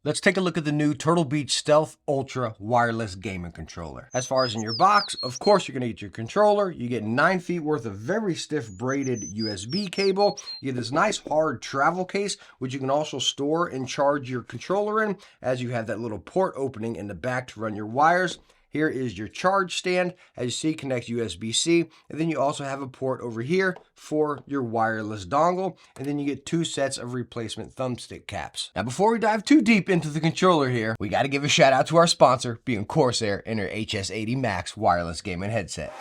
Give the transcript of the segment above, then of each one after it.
Let's take a look at the new Turtle Beach Stealth Ultra wireless gaming controller. As far as in your box, of course you're going to get your controller. You get 9 feet worth of very stiff braided USB cable. You get this nice hard travel case, which you can also store and charge your controller in, as you have that little port opening in the back to run your wires. Here is your charge stand. As you see, connects USB-C. And then you also have a port over here for your wireless dongle. And then you get 2 sets of replacement thumbstick caps. Now, before we dive too deep into the controller here, we got to give a shout out to our sponsor, being Corsair and their HS80 Max wireless gaming headset.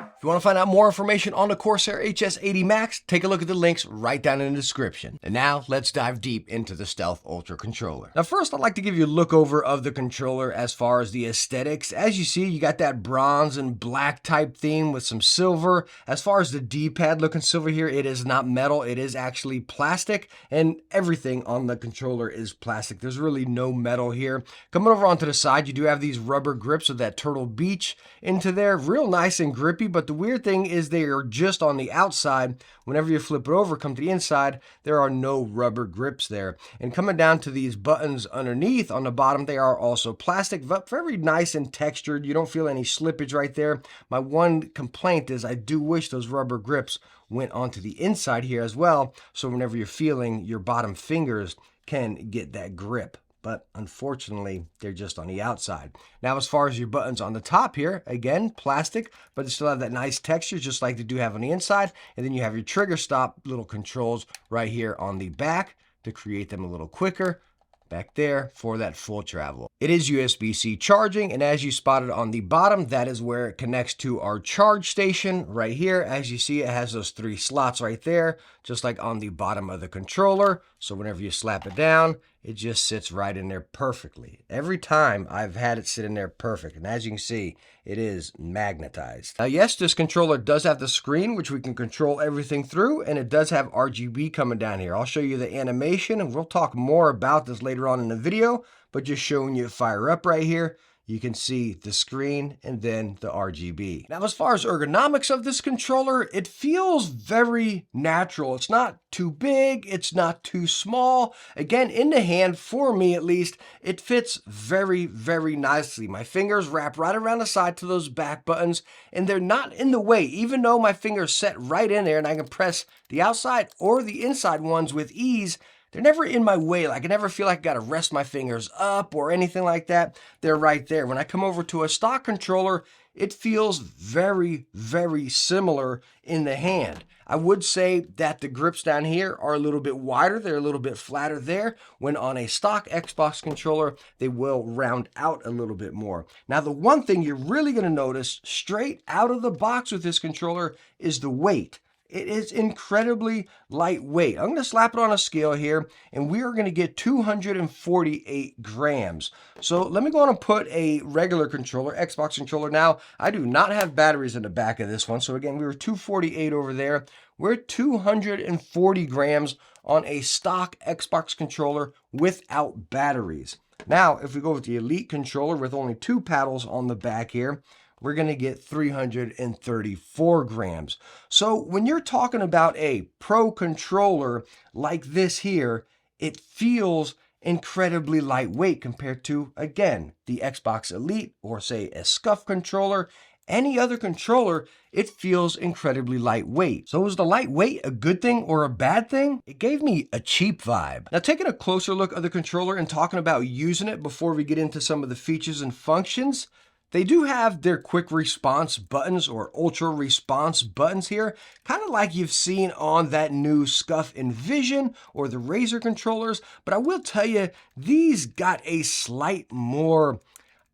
If you want to find out more information on the Corsair HS80 Max, take a look at the links right down in the description. And now let's dive deep into the Stealth Ultra controller. Now first, I'd like to give you a look over of the controller as far as the aesthetics. As you see, you got that bronze and black type theme with some silver. As far as the D-pad looking silver here, it is not metal, it is actually plastic, and everything on the controller is plastic. There's really no metal here. Coming over onto the side, you do have these rubber grips with that Turtle Beach into there. Real nice and grippy, but the weird thing is they are just on the outside. Whenever you flip it over, come to the inside, there are no rubber grips there. And coming down to these buttons underneath on the bottom, they are also plastic, but very nice and textured. You don't feel any slippage right there. My one complaint is I do wish those rubber grips went onto the inside here as well, so whenever you're feeling, your bottom fingers can get that grip. But unfortunately, they're just on the outside. Now, as far as your buttons on the top here, again, plastic, but they still have that nice texture, just like they do have on the inside. And then you have your trigger stop little controls right here on the back to create them a little quicker. Back there for that full travel. It is USB-C charging, and as you spotted on the bottom, that is where it connects to our charge station right here. As you see, it has those 3 slots right there, just like on the bottom of the controller. So whenever you slap it down, it just sits right in there perfectly. Every time I've had it sit in there perfect, and as you can see, it is magnetized. Now yes, this controller does have the screen, which we can control everything through, and it does have RGB coming down here. I'll show you the animation, and we'll talk more about this later on in the video, but just showing you it fire up right here. You can see the screen and then the RGB. Now, as far as ergonomics of this controller, it feels very natural. It's not too big, it's not too small. Again, in the hand, for me at least, it fits very, very nicely. My fingers wrap right around the side to those back buttons, and they're not in the way, even though my fingers set right in there and I can press the outside or the inside ones with ease. They're never in my way. Like, I never feel like I got to rest my fingers up or anything like that. They're right there. When I come over to a stock controller, it feels very, very similar in the hand. I would say that the grips down here are a little bit wider. They're a little bit flatter there. When on a stock Xbox controller, they will round out a little bit more. Now, the one thing you're really going to notice straight out of the box with this controller is the weight. It is incredibly lightweight. I'm going to slap it on a scale here, and we are going to get 248 grams. So let me go on and put a regular controller, Xbox controller. Now, I do not have batteries in the back of this one. So again, we were 248 over there. We're 240 grams on a stock Xbox controller without batteries. Now, if we go with the Elite controller with only 2 paddles on the back here, we're going to get 334 grams. So when you're talking about a pro controller like this here, it feels incredibly lightweight compared to, again, the Xbox Elite or say a SCUF controller. Any other controller, it feels incredibly lightweight. So is the lightweight a good thing or a bad thing? It gave me a cheap vibe. Now, taking a closer look at the controller and talking about using it before we get into some of the features and functions, they do have their quick response buttons or ultra response buttons here, kind of like you've seen on that new SCUF Envision or the Razer controllers. But I will tell you, these got a slight more,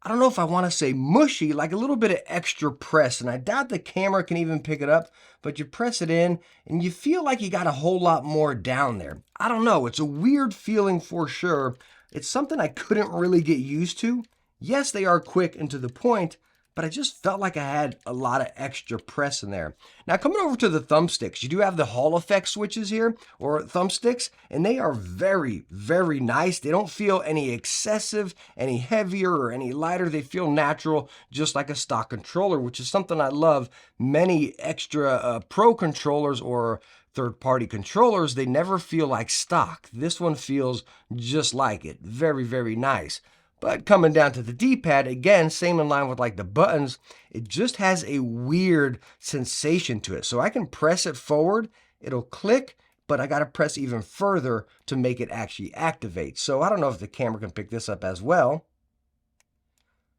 I don't know if I want to say mushy, like a little bit of extra press. And I doubt the camera can even pick it up, but you press it in and you feel like you got a whole lot more down there. I don't know. It's a weird feeling for sure. It's something I couldn't really get used to. Yes, they are quick and to the point, but I just felt like I had a lot of extra press in there. Now coming over to the thumbsticks, you do have the Hall effect switches here, or thumbsticks, and they are very, very nice. They don't feel any excessive, any heavier, or any lighter. They feel natural, just like a stock controller, which is something I love. Many extra pro controllers or third-party controllers, they never feel like stock. This one feels just like it. Very, very nice. But coming down to the D-pad, again, same in line with like the buttons, it just has a weird sensation to it. So I can press it forward, it'll click, but I got to press even further to make it actually activate. So I don't know if the camera can pick this up as well.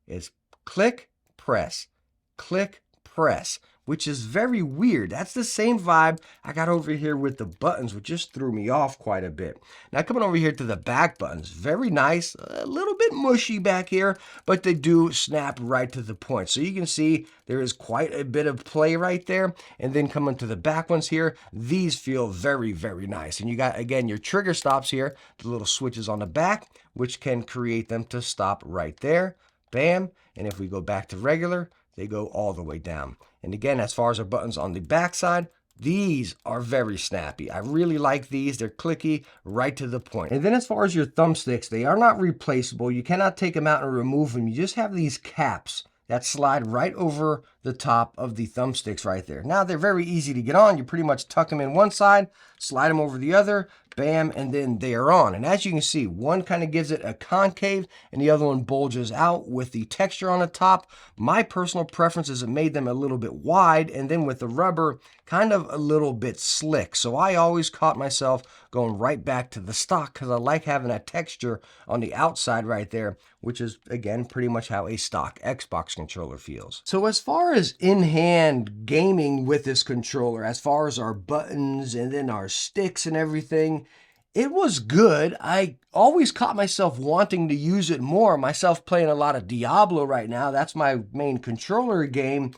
It's click, press, which is very weird. That's the same vibe I got over here with the buttons, which just threw me off quite a bit. Now coming over here to the back buttons, very nice, a little bit mushy back here, but they do snap right to the point. So you can see there is quite a bit of play right there. And then coming to the back ones here, these feel very, very nice. And you got, again, your trigger stops here, the little switches on the back, which can create them to stop right there. Bam. And if we go back to regular, they go all the way down. And again, as far as our buttons on the back side, these are very snappy. I really like these. They're clicky, right to the point. And then as far as your thumbsticks, they are not replaceable. You cannot take them out and remove them. You just have these caps that slide right over the top of the thumbsticks right there. Now, they're very easy to get on. You pretty much tuck them in one side, slide them over the other, bam, and then they are on. And as you can see, one kind of gives it a concave and the other one bulges out with the texture on the top. My personal preference is it made them a little bit wide, and then with the rubber, kind of a little bit slick. So I always caught myself going right back to the stock because I like having that texture on the outside right there, which is, again, pretty much how a stock Xbox controller feels. So as far as in-hand gaming with this controller, as far as our buttons and then our sticks and everything, it was good. I always caught myself wanting to use it more. Myself playing a lot of Diablo right now. That's my main controller game.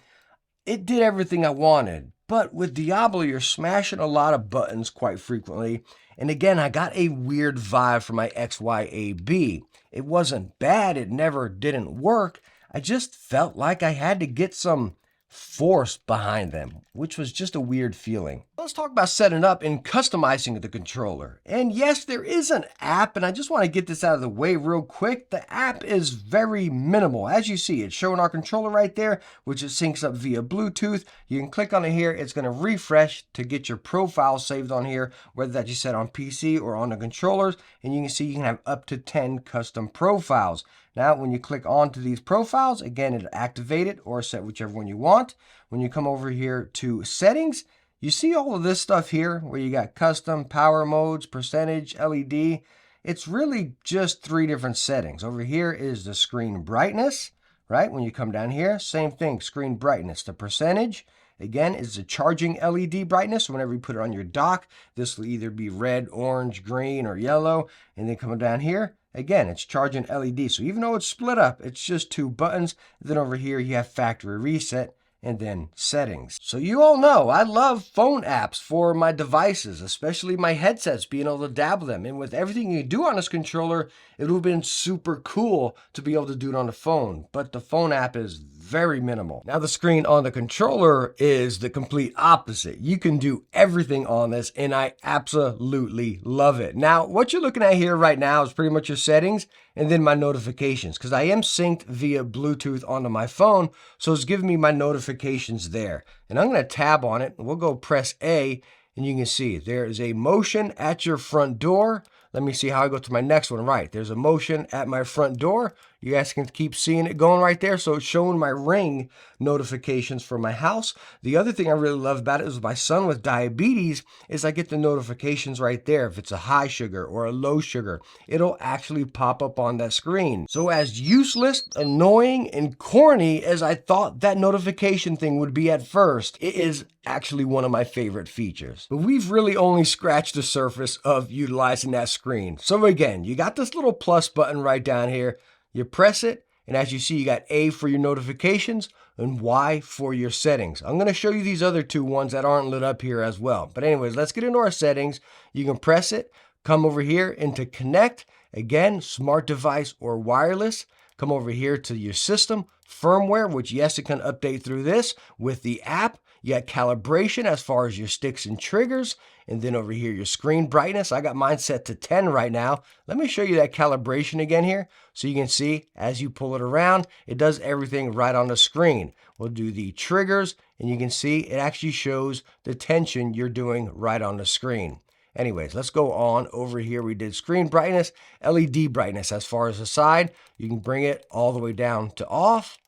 It did everything I wanted. But with Diablo, you're smashing a lot of buttons quite frequently. And again, I got a weird vibe from my XYAB. It wasn't bad. It never didn't work. I just felt like I had to get some force behind them, which was just a weird feeling. Let's talk about setting up and customizing the controller. And yes, there is an app, and I just want to get this out of the way real quick. The app is very minimal. As you see, it's showing our controller right there, which it syncs up via Bluetooth. You can click on it here. It's going to refresh to get your profile saved on here, whether that you set on PC or on the controllers. And you can see you can have up to 10 custom profiles. Now, when you click onto these profiles, again, it'll activate it or set whichever one you want. When you come over here to settings, you see all of this stuff here where you got custom, power modes, percentage, LED. It's really just 3 different settings. Over here is the screen brightness, right? When you come down here, same thing, screen brightness. The percentage, again, is the charging LED brightness. Whenever you put it on your dock, this will either be red, orange, green, or yellow. And then coming down here, again, it's charging LED. So even though it's split up, it's just 2 buttons. Then over here, you have factory reset and then settings. So you all know I love phone apps for my devices, especially my headsets, being able to dabble them. And with everything you do on this controller, it would have been super cool to be able to do it on the phone. But the phone app is very minimal. Now the screen on the controller is the complete opposite. You can do everything on this, and I absolutely love it. Now, what you're looking at here right now is pretty much your settings and then my notifications, because I am synced via Bluetooth onto my phone, so it's giving me my notifications there. And I'm going to tab on it, and we'll go press A, and you can see there is a motion at your front door. Let me see how I go to my next one. Right, there's a motion at my front door. You guys can keep seeing it going right there. So it's showing my Ring notifications for my house. The other thing I really love about it is my son with diabetes is I get the notifications right there. If it's a high sugar or a low sugar, it'll actually pop up on that screen. So as useless, annoying, and corny as I thought that notification thing would be at first, it is actually one of my favorite features. But we've really only scratched the surface of utilizing that screen. So again, you got this little plus button right down here. You press it, And as you see, you got A for your notifications and Y for your settings. I'm going to show you these other two ones that aren't lit up here as well. But anyways, let's get into our settings. You can press it, come over here into connect. Again, smart device or wireless. Come over here to your system, firmware, which yes, it can update through this with the app. You got calibration as far as your sticks and triggers. And then over here, your screen brightness. I got mine set to 10 right now. Let me show you that calibration again here. So you can see as you pull it around, it does everything right on the screen. We'll do the triggers and you can see it actually shows the tension you're doing right on the screen. Anyways, let's go on over here. We did screen brightness, LED brightness as far as the side. You can bring it all the way down to off,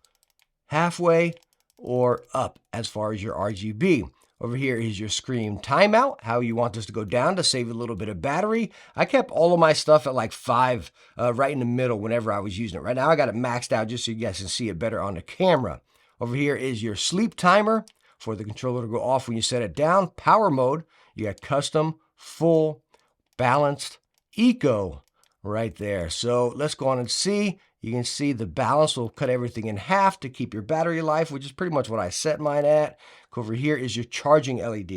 halfway, or up as far as your RGB. Over here is your screen timeout, how you want this to go down to save a little bit of battery. I kept all of my stuff at like 5 right in the middle whenever I was using it. Right now I got it maxed out just so you guys can see it better on the camera. Over here is your sleep timer for the controller to go off when you set it down. Power mode, you got custom, full, balanced, eco right there. So let's go on and see. You can see the balance will cut everything in half to keep your battery life, which is pretty much what I set mine at. Over here is your charging LED.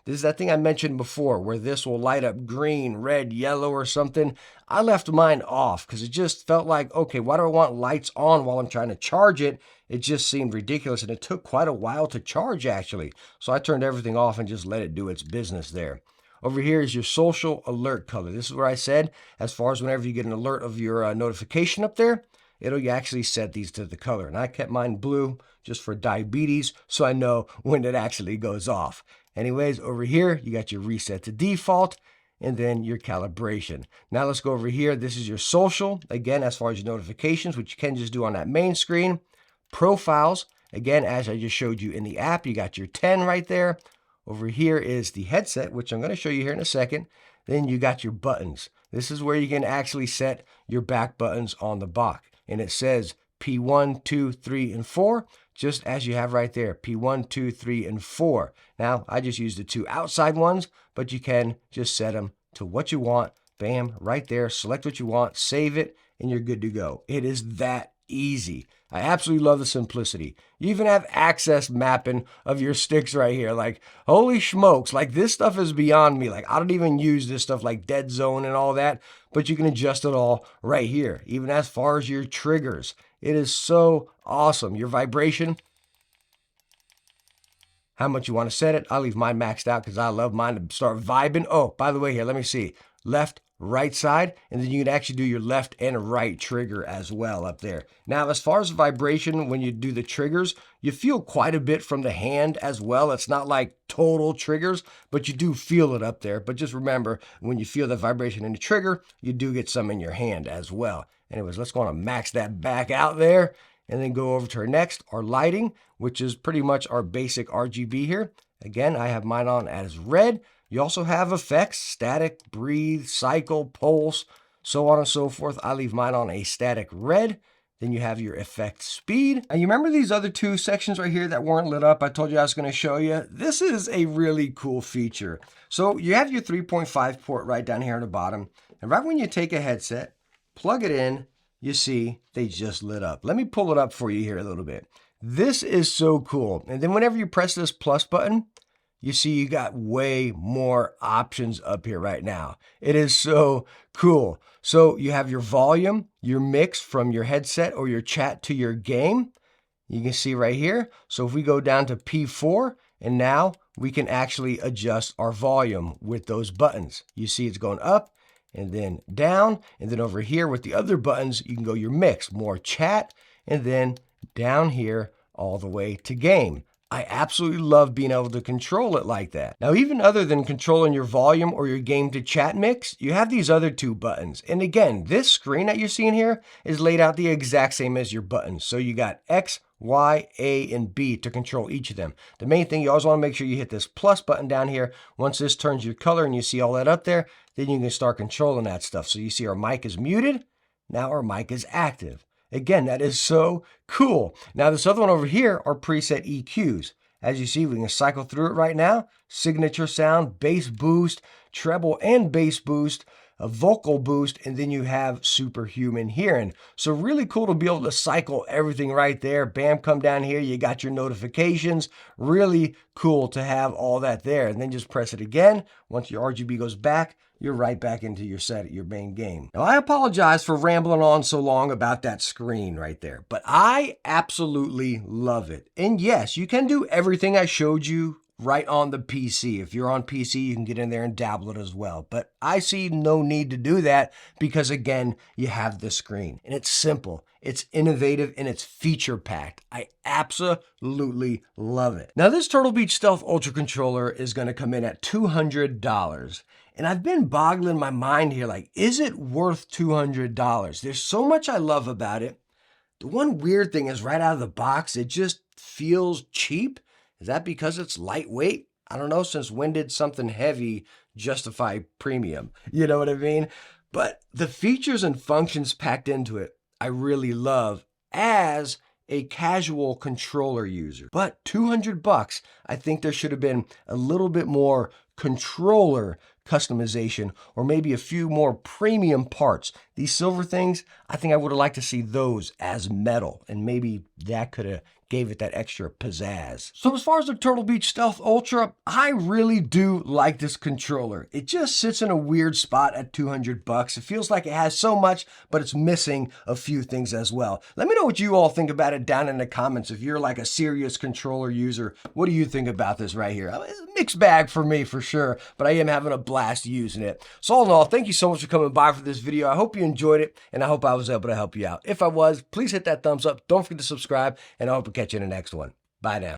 This is that thing I mentioned before where this will light up green, red, yellow, or something. I left mine off because it just felt like, okay, why do I want lights on while I'm trying to charge it? It just seemed ridiculous, and it took quite a while to charge actually. So I turned everything off and just let it do its business there. Over here is your social alert color. This is where I said, as far as whenever you get an alert of your notification up there, it'll actually set these to the color. And I kept mine blue just for diabetes, so I know when it actually goes off. Anyways, over here, you got your reset to default, and then your calibration. Now let's go over here. This is your social. Again, as far as your notifications, which you can just do on that main screen. Profiles. Again, as I just showed you in the app, you got your 10 right there. Over here is the headset, which I'm going to show you here in a second. Then you got your buttons. This is where you can actually set your back buttons on the box. And it says P1, 2, 3, and 4, just as you have right there, P1, 2, 3, and 4. Now, I just used the 2 outside ones, but you can just set them to what you want. Bam, right there, select what you want, save it, and you're good to go. It is that easy. I absolutely love the simplicity. You even have access mapping of your sticks right here. Like, holy smokes, like this stuff is beyond me. Like, I don't even use this stuff like dead zone and all that, but you can adjust it all right here. Even as far as your triggers. It is so awesome. Your vibration, how much you want to set it. I leave mine maxed out because I love mine to start vibing. Oh, by the way here, let me see. Left, right side, and then you can actually do your left and right trigger as well up there. Now, as far as vibration, when you do the triggers, you feel quite a bit from the hand as well. It's not like total triggers, but you do feel it up there. But just remember, when you feel the vibration in the trigger, you do get some in your hand as well. Anyways, let's go on and max that back out there and then go over to our next, our lighting, which is pretty much our basic RGB here. Again, I have mine on as red. You also have effects, static, breathe, cycle, pulse, so on and so forth. I leave mine on a static red. Then you have your effect speed. And you remember these other 2 sections right here that weren't lit up? I told you I was going to show you. This is a really cool feature. So you have your 3.5 port right down here on the bottom. And right when you take a headset, plug it in, you see they just lit up. Let me pull it up for you here a little bit. This is so cool. And then whenever you press this plus button, you see you got way more options up here right now. It is so cool. So you have your volume, your mix from your headset or your chat to your game. You can see right here. So if we go down to P4, and now we can actually adjust our volume with those buttons. You see it's going up and then down. And then over here with the other buttons, you can go your mix, more chat, and then down here all the way to game. I absolutely love being able to control it like that. Now, even other than controlling your volume or your game to chat mix, you have these other 2 buttons. And again, this screen that you're seeing here is laid out the exact same as your buttons. So you got X, Y, A, and B to control each of them. The main thing, you always want to make sure you hit this plus button down here. Once this turns your color and you see all that up there, then you can start controlling that stuff. So you see our mic is muted. Now our mic is active. Again, that is so cool. Now this other one over here are preset EQs. As you see, we can cycle through it right now. Signature sound, bass boost, treble and bass boost, a vocal boost, and then you have superhuman hearing. So really cool to be able to cycle everything right there. Bam, come down here, you got your notifications. Really cool to have all that there. And then just press it again. Once your RGB goes back, you're right back into your set, your main game. Now, I apologize for rambling on so long about that screen right there, but I absolutely love it. And yes, you can do everything I showed you right on the PC. If you're on PC, you can get in there and dabble it as well. But I see no need to do that because, again, you have the screen. And it's simple, it's innovative, and it's feature-packed. I absolutely love it. Now, this Turtle Beach Stealth Ultra controller is going to come in at $200. And I've been boggling my mind here, like, is it worth $200? There's so much I love about it. The one weird thing is right out of the box, it just feels cheap. Is that because it's lightweight? I don't know, since when did something heavy justify premium? You know what I mean? But the features and functions packed into it, I really love as a casual controller user. But $200, I think there should have been a little bit more controller customization, or maybe a few more premium parts. These silver things, I think I would have liked to see those as metal, and maybe that could have gave it that extra pizzazz. So as far as the Turtle Beach Stealth Ultra, I really do like this controller. It just sits in a weird spot at $200. It feels like it has so much, but it's missing a few things as well. Let me know what you all think about it down in the comments. If you're like a serious controller user, what do you think about this right here? It's a mixed bag for me for sure, but I am having a blast using it. So all in all, thank you so much for coming by for this video. I hope you enjoyed it, and I hope I was able to help you out. If I was, please hit that thumbs up. Don't forget to subscribe, and I hope to catch you in the next one. Bye now.